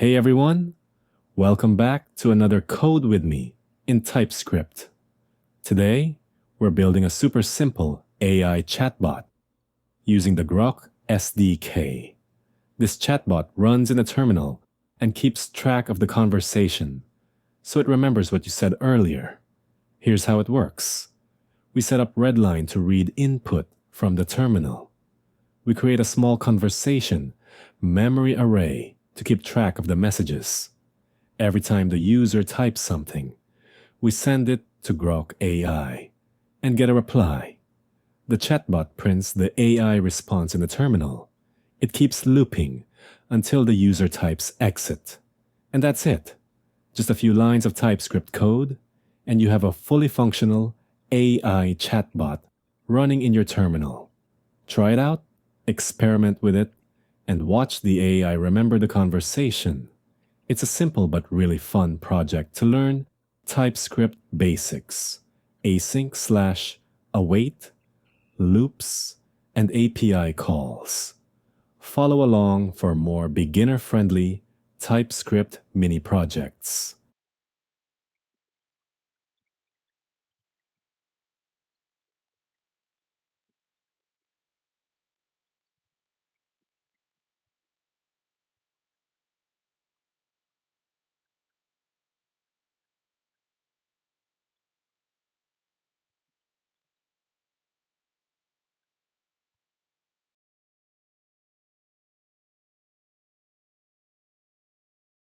Hey everyone, welcome back to another Code with me in TypeScript. Today, we're building a super simple AI chatbot using the Groq SDK. This chatbot runs in a terminal and keeps track of the conversation, so it remembers what you said earlier. Here's how it works. We set up Redline to read input from the terminal. We create a small conversation memory array to keep track of the messages. Every time the user types something, we send it to Groq AI and get a reply. The chatbot prints the AI response in the terminal. It keeps looping until the user types exit. And that's it. Just a few lines of TypeScript code, and you have a fully functional AI chatbot running in your terminal. Try it out, experiment with it, and watch the AI remember the conversation. It's a simple but really fun project to learn TypeScript basics, async/await, loops, and API calls. Follow along for more beginner-friendly TypeScript mini projects.